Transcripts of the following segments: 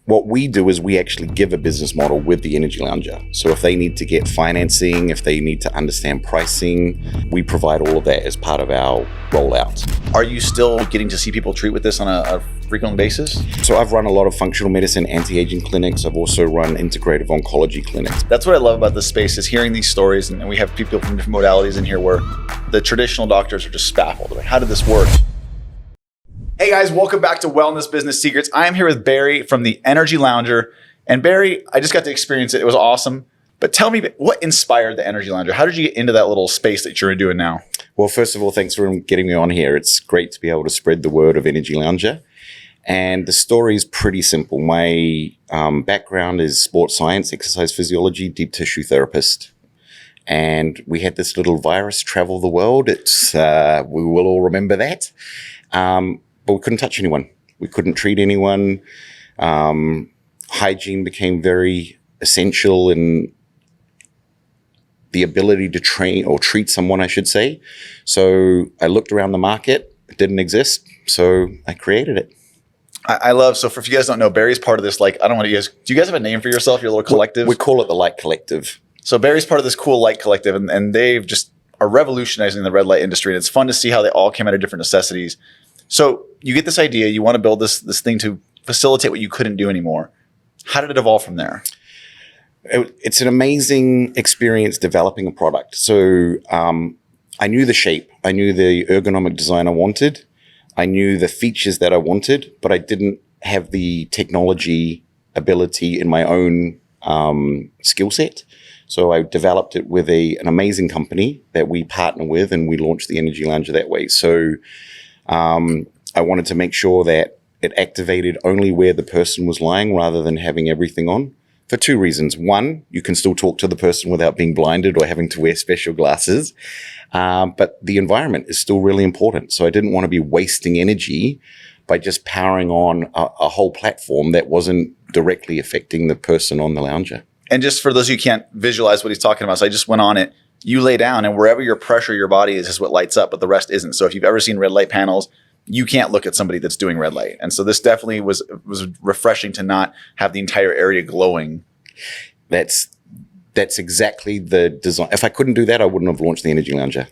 What we do is we actually give a business model with the Energy Lounger. So if they need to get financing, if they need to understand pricing, we provide all of that as part of our rollout. Are you still getting to see people treat with this on a frequent basis? So I've run a lot of functional medicine, anti-aging clinics. I've also run integrative oncology clinics. That's what I love about this space, is hearing these stories. And we have people from different modalities in here where the traditional doctors are just baffled. Like, how did this work? Hey guys, welcome back to Wellness Business Secrets. I am here with Barry from the Energy Lounger. And Barry, I just got to experience it. It was awesome. But tell me, what inspired the Energy Lounger? How did you get into that little space that you're doing now? Well, first of all, thanks for getting me on here. It's great to be able to spread the word of Energy Lounger. And the story is pretty simple. My background is sports science, exercise physiology, deep tissue therapist. And we had this little virus travel the world. It's we will all remember that. But we couldn't touch anyone. We couldn't treat anyone. Hygiene became very essential in the ability to train or treat someone, I should say. So I looked around the market. It didn't exist. So I created it. I love, so for if you guys don't know, Barry's part of this, like, I don't want to do you guys have a name for yourself, your little collective? We call it the Light Collective. So Barry's part of this cool Light Collective, and they've just are revolutionizing the red light industry. And it's fun to see how they all came out of different necessities. So you get this idea, you want to build this thing to facilitate what you couldn't do anymore. How did it evolve from there? It's an amazing experience developing a product. So I knew the shape. I knew the ergonomic design I wanted. I knew the features that I wanted, but I didn't have the technology ability in my own skill set. So I developed it with an amazing company that we partner with, and we launched the Energy Lounger that way. So I wanted to make sure that it activated only where the person was lying rather than having everything on, for two reasons. One, you can still talk to the person without being blinded or having to wear special glasses. But the environment is still really important. So I didn't want to be wasting energy by just powering on a whole platform that wasn't directly affecting the person on the lounger. And just for those of you who can't visualize what he's talking about, so I just went on it. You lay down, and wherever your pressure your body is what lights up, but the rest isn't. So if you've ever seen red light panels, you can't look at somebody that's doing red light. And so this definitely was refreshing to not have the entire area glowing. That's exactly the design. If I couldn't do that, I wouldn't have launched the Energy Lounger.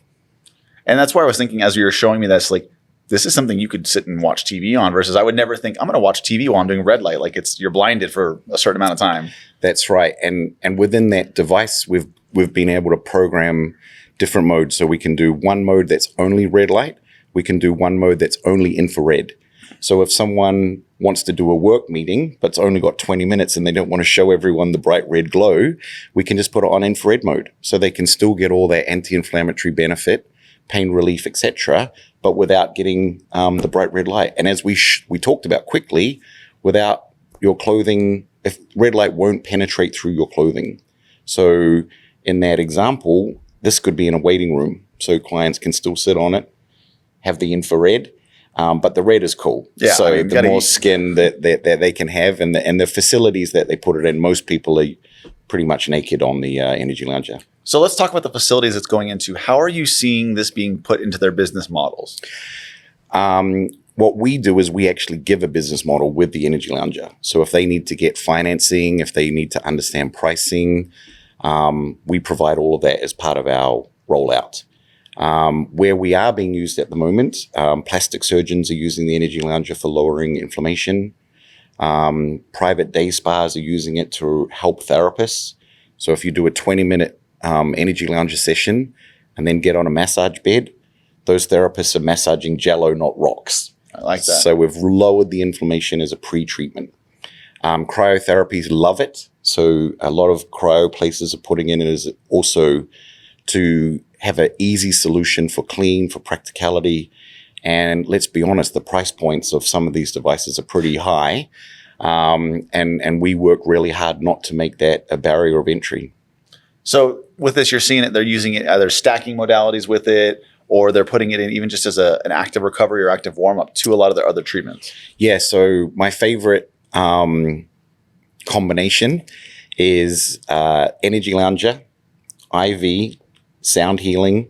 And that's why I was thinking, as you were showing me this, like, this is something you could sit and watch TV on, versus I would never think I'm going to watch TV while I'm doing red light. Like, you're blinded for a certain amount of time. That's right. And within that device, we've been able to program different modes. So we can do one mode that's only red light. We can do one mode that's only infrared. So if someone wants to do a work meeting, but it's only got 20 minutes and they don't want to show everyone the bright red glow, we can just put it on infrared mode. So they can still get all that anti-inflammatory benefit, pain relief, etc., but without getting the bright red light. And as we talked about quickly, without your clothing, if red light won't penetrate through your clothing. So in that example, this could be in a waiting room. So clients can still sit on it, have the infrared, but the red is cool. Yeah, so I mean, the more skin that they can have, and the facilities that they put it in, most people are pretty much naked on the Energy Lounger. So let's talk about the facilities it's going into. How are you seeing this being put into their business models? What we do is we actually give a business model with the Energy Lounger. So if they need to get financing, if they need to understand pricing, we provide all of that as part of our rollout. Where we are being used at the moment, plastic surgeons are using the Energy Lounger for lowering inflammation. Private day spas are using it to help therapists. So if you do a 20-minute Energy Lounger session and then get on a massage bed, those therapists are massaging jello, not rocks. I like that. So we've lowered the inflammation as a pre-treatment. Cryotherapies love it. So a lot of cryo places are putting in it as also to have an easy solution for clean, for practicality. And let's be honest, the price points of some of these devices are pretty high. And we work really hard not to make that a barrier of entry. So with this, you're seeing it, they're using it either stacking modalities with it, or they're putting it in even just as an active recovery or active warm-up to a lot of their other treatments. Yeah, so my favorite combination is Energy Lounger, IV, sound healing,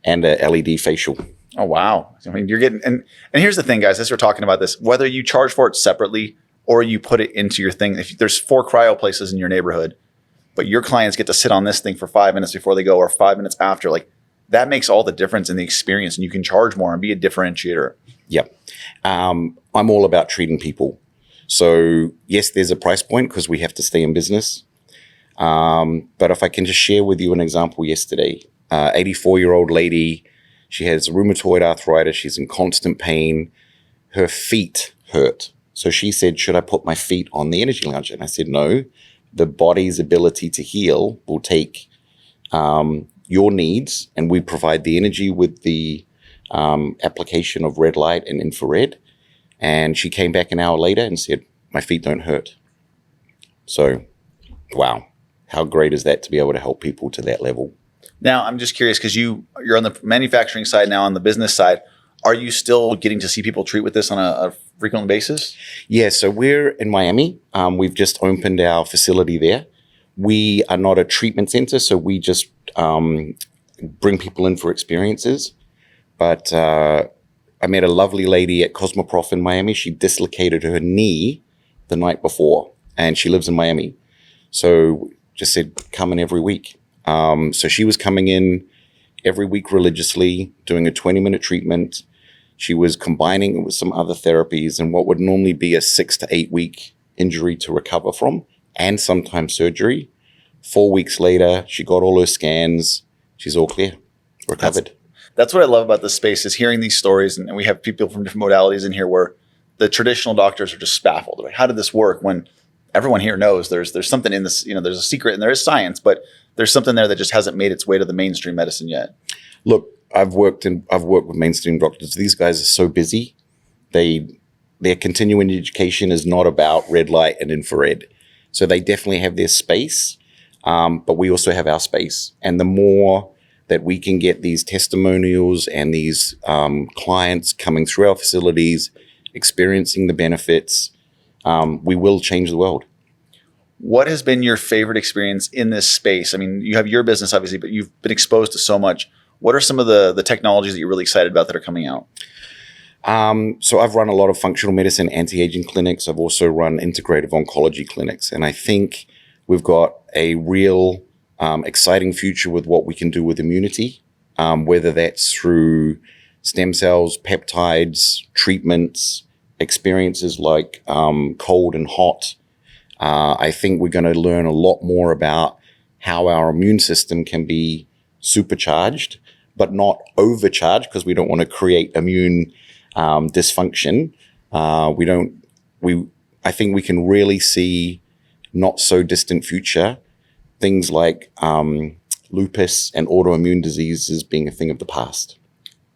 and a LED facial. Oh, wow. I mean, you're getting, and here's the thing, guys, as we're talking about this, whether you charge for it separately or you put it into your thing. If there's 4 cryo places in your neighborhood, but your clients get to sit on this thing for 5 minutes before they go or 5 minutes after, like that makes all the difference in the experience, and you can charge more and be a differentiator. Yep. I'm all about treating people. So yes, there's a price point because we have to stay in business. But if I can just share with you an example yesterday, 84-year-old lady, she has rheumatoid arthritis. She's in constant pain. Her feet hurt. So she said, should I put my feet on the energy lounger? And I said, no, the body's ability to heal will take your needs, and we provide the energy with the application of red light and infrared. And she came back an hour later and said, my feet don't hurt. So, wow, how great is that to be able to help people to that level? Now, I'm just curious because you're on the manufacturing side now, on the business side. Are you still getting to see people treat with this on a frequent basis? Yeah, so we're in Miami. We've just opened our facility there. We are not a treatment center, so we just bring people in for experiences. But I met a lovely lady at Cosmoprof in Miami. She dislocated her knee the night before, and she lives in Miami. So just said, come in every week. So she was coming in every week religiously, doing a 20-minute treatment. She was combining it with some other therapies, and what would normally be a 6 to 8 week injury to recover from, and sometimes surgery. 4 weeks later, she got all her scans. She's all clear, recovered. That's what I love about this space, is hearing these stories. And we have people from different modalities in here where the traditional doctors are just baffled. Like, how did this work? When everyone here knows there's something in this, there's a secret and there is science, but there's something there that just hasn't made its way to the mainstream medicine yet. Look, I've worked with mainstream doctors. These guys are so busy. Their continuing education is not about red light and infrared. So they definitely have their space, but we also have our space. And the more that we can get these testimonials and these clients coming through our facilities, experiencing the benefits, we will change the world. What has been your favorite experience in this space? I mean, you have your business, obviously, but you've been exposed to so much. What are some of the technologies that you're really excited about that are coming out? So I've run a lot of functional medicine anti-aging clinics. I've also run integrative oncology clinics. And I think we've got a real exciting future with what we can do with immunity, whether that's through stem cells, peptides, treatments, experiences like cold and hot. I think we're going to learn a lot more about how our immune system can be supercharged, but not overcharged, because we don't want to create immune dysfunction. I think we can really see not so distant future things like lupus and autoimmune diseases being a thing of the past.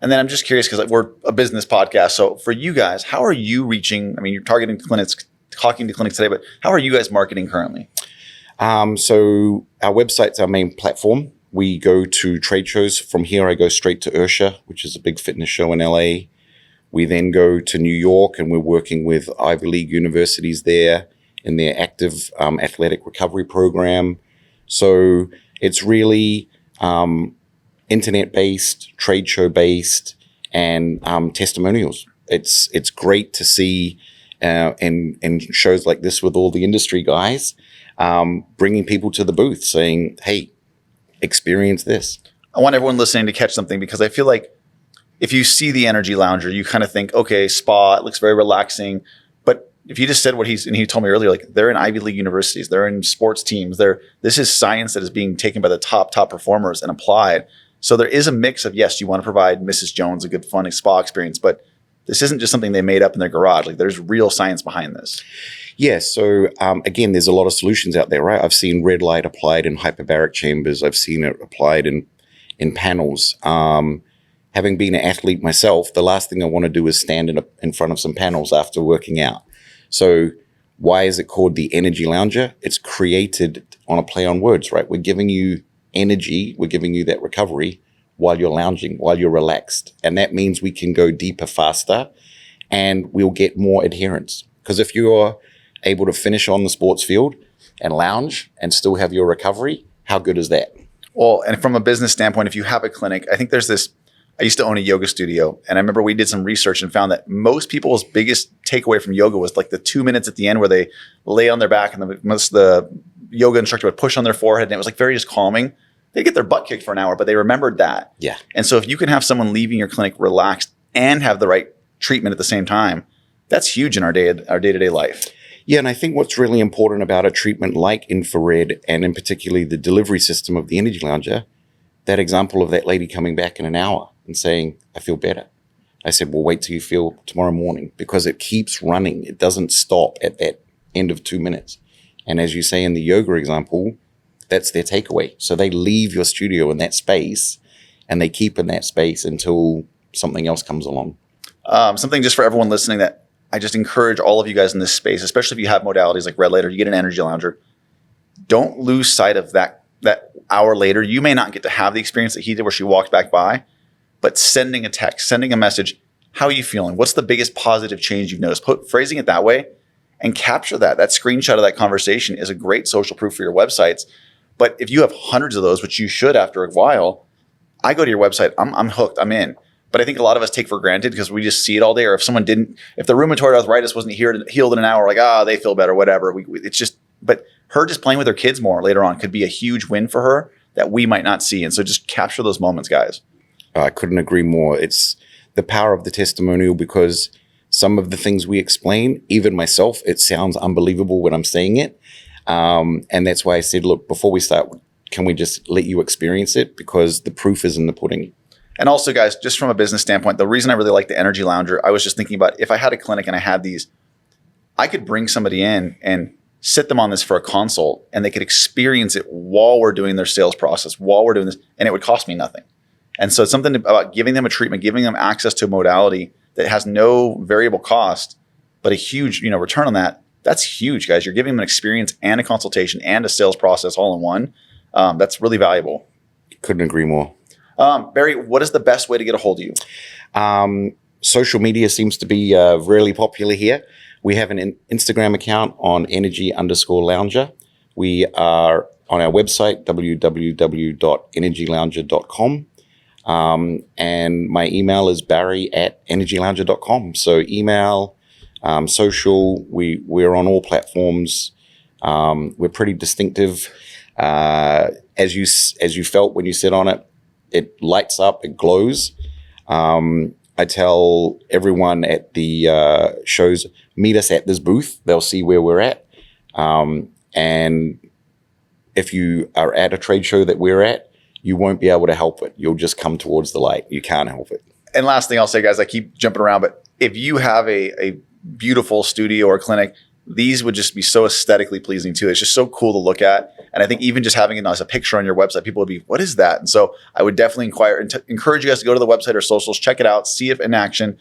And then I'm just curious, because we're a business podcast. So for you guys, how are you reaching? I mean, you're targeting clinics, talking to clinics today, but how are you guys marketing currently? So our website's our main platform. We go to trade shows. From here, I go straight to IRSHA, which is a big fitness show in LA. We then go to New York, and we're working with Ivy League universities there in their active athletic recovery program. So it's really internet-based, trade show-based, and testimonials. It's great to see in shows like this with all the industry guys, bringing people to the booth saying, hey, experience this. I want everyone listening to catch something, because I feel like if you see the energy lounger, you kind of think, okay, spa, it looks very relaxing. But if you just said what he told me earlier, like they're in Ivy League universities, they're in sports teams, this is science that is being taken by the top performers and applied. So there is a mix of, yes, you want to provide Mrs. Jones a good fun spa experience, but this isn't just something they made up in their garage. Like there's real science behind this. Yeah. So again, there's a lot of solutions out there, right? I've seen red light applied in hyperbaric chambers. I've seen it applied in panels. Having been an athlete myself, the last thing I want to do is stand in front of some panels after working out. So why is it called the Energy Lounger? It's created on a play on words, right? We're giving you energy. We're giving you that recovery while you're lounging, while you're relaxed. And that means we can go deeper, faster, and we'll get more adherence. Because if you're able to finish on the sports field and lounge and still have your recovery, how good is that? Well, and from a business standpoint, if you have a clinic, I think there's this I used to own a yoga studio, and I remember we did some research and found that most people's biggest takeaway from yoga was like the 2 minutes at the end where they lay on their back and the yoga instructor would push on their forehead, and it was like very just calming. They get their butt kicked for an hour, but they remembered that. Yeah. And so if you can have someone leaving your clinic relaxed and have the right treatment at the same time, that's huge in our day-to-day life. Yeah, and I think what's really important about a treatment like infrared, and in particularly the delivery system of the Energy Lounger, that example of that lady coming back in an hour and saying, I feel better. I said, well, wait till you feel tomorrow morning, because it keeps running. It doesn't stop at that end of 2 minutes. And as you say in the yoga example, that's their takeaway. So they leave your studio in that space and they keep in that space until something else comes along. Something just for everyone listening that I just encourage all of you guys in this space, especially if you have modalities like red light or you get an energy lounger, don't lose sight of that hour later. You may not get to have the experience that he did where she walked back by, but sending a text, sending a message, how are you feeling? What's the biggest positive change you've noticed? Phrasing it that way and capture that. That screenshot of that conversation is a great social proof for your websites. But if you have hundreds of those, which you should after a while, I go to your website, I'm hooked, I'm in. But I think a lot of us take for granted because we just see it all day. Or if the rheumatoid arthritis wasn't healed in an hour, like, they feel better, whatever. But her just playing with her kids more later on could be a huge win for her that we might not see. And so just capture those moments, guys. I couldn't agree more. It's the power of the testimonial, because some of the things we explain, even myself, it sounds unbelievable when I'm saying it. And that's why I said, look, before we start, can we just let you experience it? Because the proof is in the pudding. And also, guys, just from a business standpoint, the reason I really like the Energy Lounger, I was just thinking about if I had a clinic and I had these, I could bring somebody in and sit them on this for a consult, and they could experience it while we're doing their sales process, while we're doing this, and it would cost me nothing. And so it's something about giving them a treatment, giving them access to a modality that has no variable cost, but a huge return on that. That's huge, guys. You're giving them an experience and a consultation and a sales process all in one. That's really valuable. Couldn't agree more. Barry, what is the best way to get a hold of you? Social media seems to be really popular here. We have an Instagram account on energy_lounger. We are on our website, www.energylounger.com. And my email is barry@energylounger.com. So email, social, we're on all platforms. We're pretty distinctive. As you felt when you sit on it, it lights up, it glows. I tell everyone at the shows, meet us at this booth. They'll see where we're at. And if you are at a trade show that we're at, you won't be able to help it. You'll just come towards the light. You can't help it. And last thing I'll say, guys, I keep jumping around, but if you have a beautiful studio or clinic, these would just be so aesthetically pleasing too. It's just so cool to look at. And I think even just having it as a picture on your website, people would be, what is that? And so I would definitely encourage you guys to go to the website or socials, check it out, see it in action.